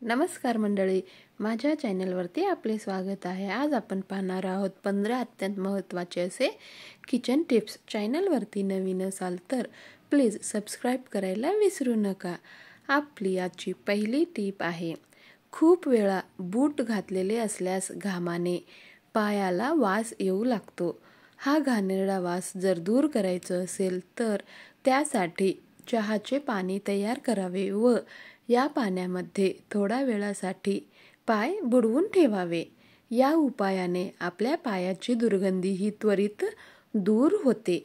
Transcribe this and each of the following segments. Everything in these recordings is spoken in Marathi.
नमस्कार मंडळी, माझ्या चॅनलवरती आपले स्वागत आहे। आज आपण पाहणार आहोत 15 अत्यंत महत्त्वाचे असे किचन टिप्स। चॅनलवरती नवीन असाल तर प्लीज सबस्क्राइब करायला विसरू नका। आपली आजची पहिली टिप आहे, खूप वेळा बूट घातलेले असल्यास घामाने पायाला वास येऊ लागतो। हा घाणेरडा वास जर दूर करायचा असेल तर त्यासाठी चहाचे पाणी तयार करावे व या पाण्यामध्ये थोडा वेळासाठी पाय बुडवून ठेवावे। या उपायाने आपल्या पायाची दुर्गंधी ही त्वरित दूर होते।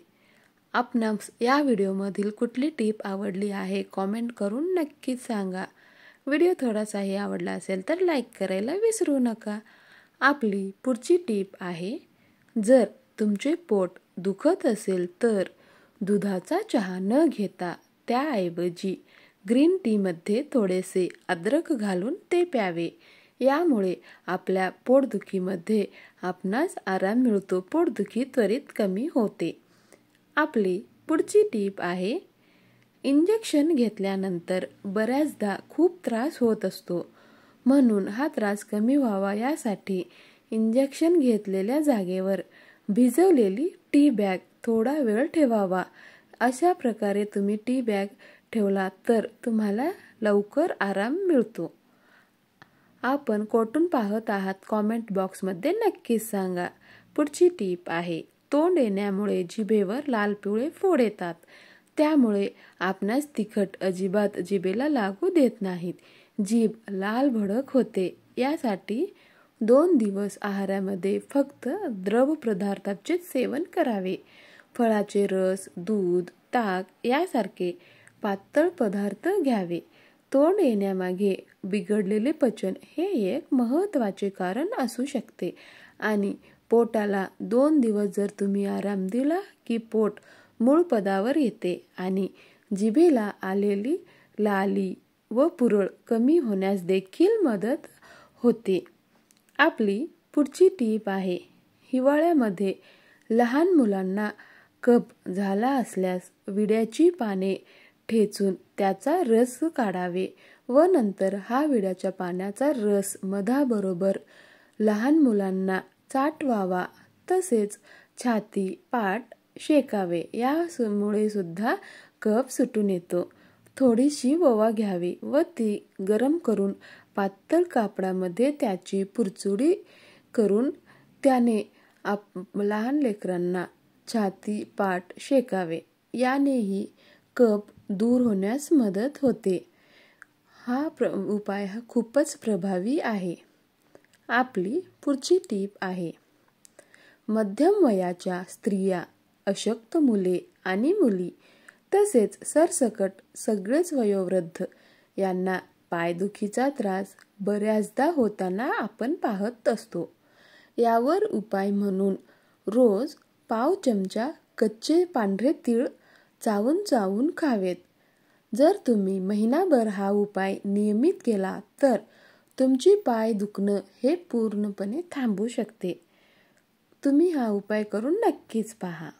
आपणास या व्हिडिओमधील कुठली टिप आवडली आहे कमेंट करून नक्कीच सांगा। व्हिडिओ थोडासाही आवडला असेल तर लाईक करायला विसरू नका। आपली पुढची टिप आहे, जर तुमचे पोट दुखत असेल तर दुधाचा चहा न घेता त्याऐवजी ग्रीन टी मध्ये थोडेसे अद्रक घालून ते प्यावे। यामुळे आपल्या पोटदुखीमध्ये आपणास आराम मिळतो, पोटदुखी त्वरित कमी होते। आपली पुढची टिप आहे, इंजेक्शन घेतल्यानंतर बऱ्याचदा खूप त्रास होत असतो, म्हणून हा त्रास कमी व्हावा यासाठी इंजेक्शन घेतलेल्या जागेवर भिजवलेली टी बॅग थोडा वेळ ठेवावा। अशा प्रकारे तुम्ही टी बॅग ठेवला तर तुम्हाला लवकर आराम मिळतो। आपण कोठून पाहत आहात कमेंट बॉक्समध्ये नक्कीच सांगा। पुढची टिप आहे, तोंड येण्यामुळे जिभेवर लाल पिवळे फोड येतात, त्यामुळे आपणास तिखट अजिबात जिभेला लागू देत नाहीत। जीभ लाल भडक होते, यासाठी 2 दिवस आहारामध्ये फक्त द्रव पदार्थांचे सेवन करावे। फळाचे रस, दूध, ताक यासारखे पातळ पदार्थ घ्यावे। तोंड येण्यामागे बिघडलेले पचन हे एक महत्त्वाचे कारण असू शकते आणि पोटाला 2 दिवस जर तुम्ही आराम दिला की पोट मूळ पदावर येते आणि जिभेला आलेली लाली व पुरळ कमी होण्यास देखील मदत होते। आपली पुढची टिप आहे, हिवाळ्यामध्ये लहान मुलांना कफ झाला असल्यास विड्याची पाने ठेचून त्याचा रस काढावे व नंतर हा विड्याच्या पाण्याचा रस मधाबरोबर लहान मुलांना चाटवावा। तसेच छाती, पाठ शेकावे, यामुळे सुद्धा कफ सुटून येतो। थोडीशी ओवा घ्यावी व ती गरम करून पातळ कापडामध्ये त्याची पुरचुडी करून त्याने लहान लेकरांना छाती, पाठ शेकावे, यानेही कफ दूर होण्यास मदत होते। हा उपाय खूपच प्रभावी आहे। आपली पुढची टिप आहे, मध्यम वयाच्या स्त्रिया, अशक्त मुले आणि मुली तसेच सरसकट सगळेच वयोवृद्ध यांना पायदुखीचा त्रास बऱ्याचदा होताना आपण पाहत असतो। यावर उपाय म्हणून रोज पाव चमचा कच्चे पांढरे तीळ चावून चावून खावेत। जर तुम्ही महिनाभर हा उपाय नियमित केला तर तुमची पाय दुखणं हे पूर्णपणे थांबू शकते। तुम्ही हा उपाय करून नक्कीच पहा।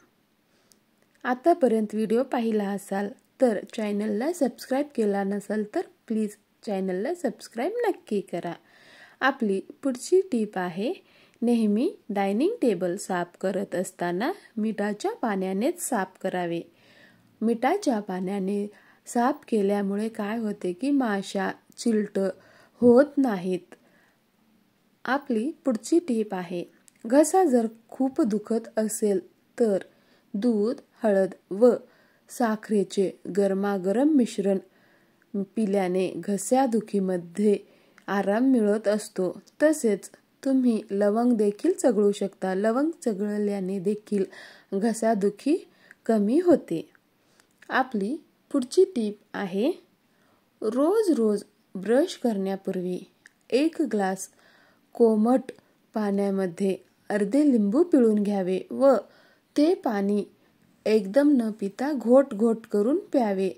आतापर्यंत व्हिडिओ पाहिला असाल तर चॅनलला सबस्क्राइब केला नसेल तर प्लीज चॅनलला सबस्क्राइब नक्की करा। आपली पुढची टिप आहे, नेहमी डायनिंग टेबल साफ करत असताना मिठाच्या पाण्यानेच साफ करावे। मिठाच्या पाण्याने साफ केल्यामुळे काय होते की माशा, चिलट होत नाहीत। आपली पुढची टिप आहे, घसा जर खूप दुखत असेल तर दूध, हळद व साखरेचे गरमागरम मिश्रण पिल्याने घसादुखीमध्ये आराम मिळत असतो। तसेच तुम्ही लवंग देखील चघळू शकता, लवंग चघळल्याने देखील घसादुखी कमी होते। आपली पुढची टिप आहे, रोज रोज ब्रश करण्यापूर्वी 1 ग्लास कोमट पाण्यामध्ये अर्धे लिंबू पिळून घ्यावे व ते पाणी एकदम न पिता घोट घोट करून प्यावे।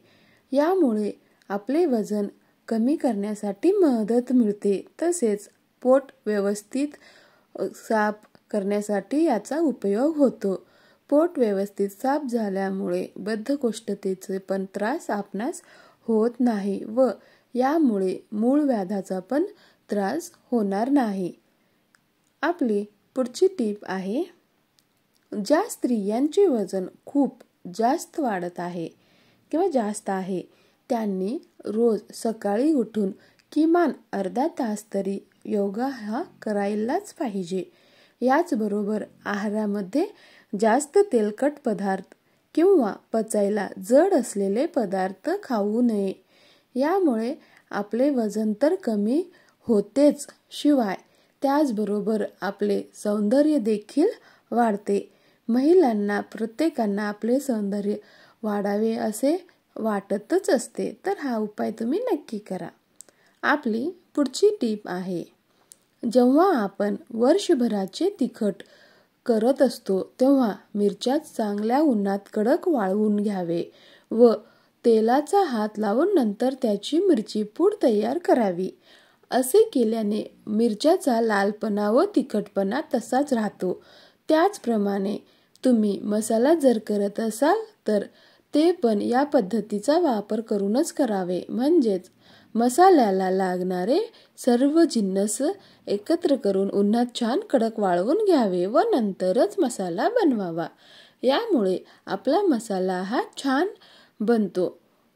यामुळे आपले वजन कमी करण्यासाठी मदत मिळते, तसेच पोट व्यवस्थित साफ करण्यासाठी याचा उपयोग होतो। पोट व्यवस्थित साफ झाल्यामुळे बद्धकोष्ठतेचे पण त्रास आपणास होत नाही व यामुळे मूळ व्याधाचा पण त्रास होणार नाही। आपली पुढची टीप आहे, ज्या स्त्रियांचे वजन खूप जास्त वाढत आहे किंवा जास्त आहे त्यांनी रोज सकाळी उठून किमान अर्धा तास तरी योगा हा करायलाच पाहिजे। याचबरोबर आहारामध्ये जास्त तेलकट पदार्थ किंवा पचायला जड असलेले पदार्थ खाऊ नये। यामुळे आपले वजन तर कमी होतेच, शिवाय त्याचबरोबर आपले सौंदर्य देखील वाढते। महिलांना प्रत्येकांना आपले सौंदर्य वाढावे असे वाटतच असते, तर हा उपाय तुम्ही नक्की करा। आपली पुढची टीप आहे, जेव्हा आपण वर्षभराचे तिखट करत असतो तेव्हा मिरच्या चांगल्या उन्हात कडक वाळवून घ्यावे व तेलाचा हात लावून नंतर त्याची मिरची पूड तयार करावी। असे केल्याने मिरच्याचा लालपणा व तिखटपणा तसाच राहतो। त्याचप्रमाणे तुम्ही मसाला जर करत असाल तर ते पण या पद्धतीचा वापर करूनच करावे, म्हणजेच मसाल्याला लागणारे सर्व जिन्नस एकत्र करून उन्हात छान कडक वाळवून घ्यावे व नंतरच मसाला बनवावा। यामुळे आपला मसाला हा छान बनतो।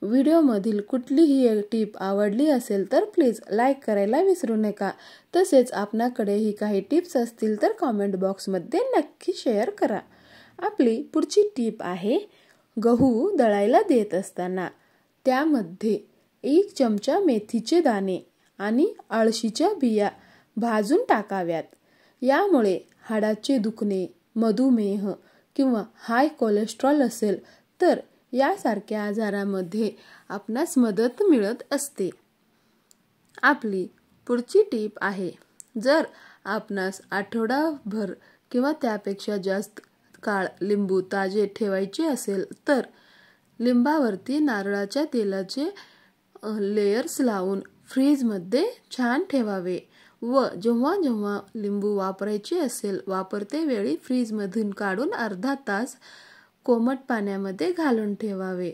व्हिडिओमधील कुठलीही एक टीप आवडली असेल तर प्लीज लाईक करायला विसरू नका। तसेच आपणाकडेही काही टिप्स असतील तर कॉमेंट बॉक्समध्ये नक्की शेअर करा। आपली पुढची टीप आहे, गहू दळायला देत असताना त्यामध्ये 1 चमचा मेथीचे दाणे आणि अळशीच्या बिया भाजून टाकाव्यात। यामुळे हाडाचे दुखणे, मधुमेह किंवा हाय कोलेस्ट्रॉल असेल तर यासारख्या आजारामध्ये आपणास मदत मिळत असते। आपली पुढची टीप आहे, जर आपणास आठवडाभर किंवा त्यापेक्षा जास्त काळ लिंबू ताजे ठेवायचे असेल तर लिंबावरती नारळाच्या तेलाचे लेयर्स लावून फ्रीजमध्ये छान ठेवावे व जेव्हा जेव्हा लिंबू वापरायचे असेल वापरते वेळी फ्रीजमधून काढून अर्धा तास कोमट पाण्यामध्ये घालून ठेवावे,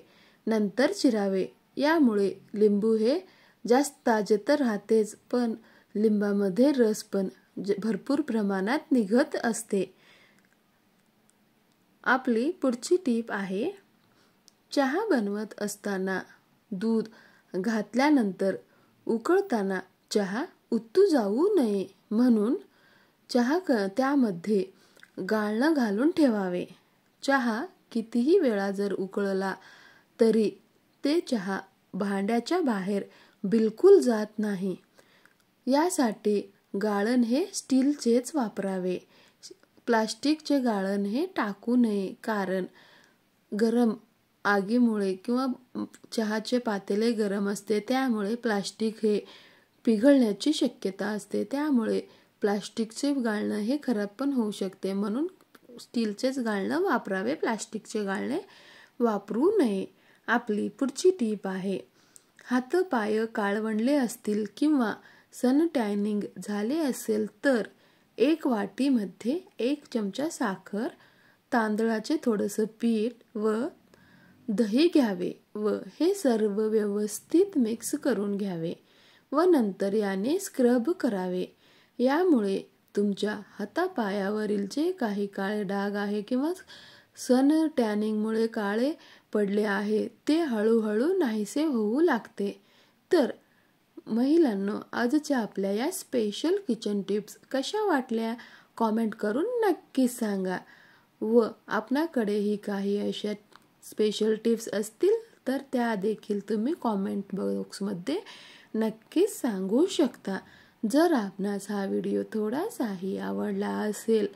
नंतर चिरावे। यामुळे लिंबू हे जास्त ताजे तर राहतेच, पण लिंबामध्ये रस पण भरपूर प्रमाणात निघत असते। आपली पुढची टीप आहे, चहा बनवत असताना दूध घातल्यानंतर उकळताना चहा उतू जाऊ नये म्हणून त्यामध्ये गाळण घालून ठेवावे। चहा कितीही वेळा जर उकळला तरी ते चहा भांड्याच्या बाहेर बिलकुल जात नाही। यासाठी गाळण हे स्टीलचेच वापरावे, प्लास्टिकचे गाळण हे टाकू नये, कारण गरम आगीमुळे किंवा चहाचे पातेले गरम असते त्यामुळे प्लास्टिक हे पिघळण्याची शक्यता असते। त्यामुळे प्लास्टिकचे गाळण हे खराब पण होऊ शकते, म्हणून स्टीलचेच गाळण वापरावे, प्लास्टिकचे गाळणे वापरू नये। आपली पुढची टीप आहे, हातपाय काळवंडले असतील किंवा सन टॅनिंग झाले असेल तर 1 वाटीमध्ये 1 चमचा साखर, तांदळाचे थोडेसे पीठ व दही घ्यावे व हे सर्व व्यवस्थित मिक्स करून घ्यावे व नंतर याने स्क्रब करावे। यामुळे तुमच्या हातापायावरील जे काही काळे डाग आहे किंवा सन टॅनिंगमुळे काळे पडले आहे ते हळूहळू नाहीसे होऊ लागते। तर महिलांनो, आजच्या आपल्या या स्पेशल किचन टिप्स कशा वाटल्या कॉमेंट करून नक्की सांगा व आपणाकडेही काही अशा स्पेशल टिप्स असतील तर त्या देखील तुम्ही कॉमेंट बॉक्समध्ये नक्कीच सांगू शकता। जर आपणास हा व्हिडिओ थोडासाही आवडला असेल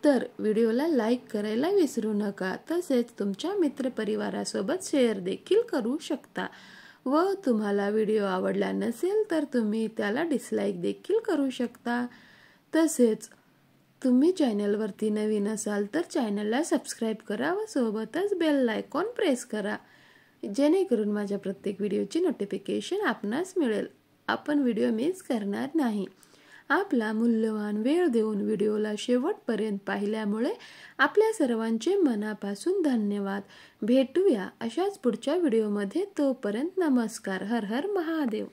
तर व्हिडिओला लाईक करायला विसरू नका। तसेच तुमच्या मित्रपरिवारासोबत शेअर देखील करू शकता व तुम्हाला व्हिडिओ आवडला नसेल तर तुम्ही त्याला डिसलाईक देखील करू शकता। तसेच तुम्ही चॅनलवरती नवीन असाल तर चॅनलला सबस्क्राईब करा व सोबतच बेल आयकॉन प्रेस करा, जेणेकरून माझ्या प्रत्येक व्हिडिओची नोटिफिकेशन आपणास मिळेल, आपण व्हिडिओ मिस करणार नाही। आपला मूल्यवान वेळ देऊन व्हिडिओला शेवटपर्यंत पाहिल्यामुळे आपल्या सर्वांचे मनापासून धन्यवाद। भेटूया अशाच पुढच्या व्हिडिओमध्ये, तोपर्यंत नमस्कार, हर हर महादेव।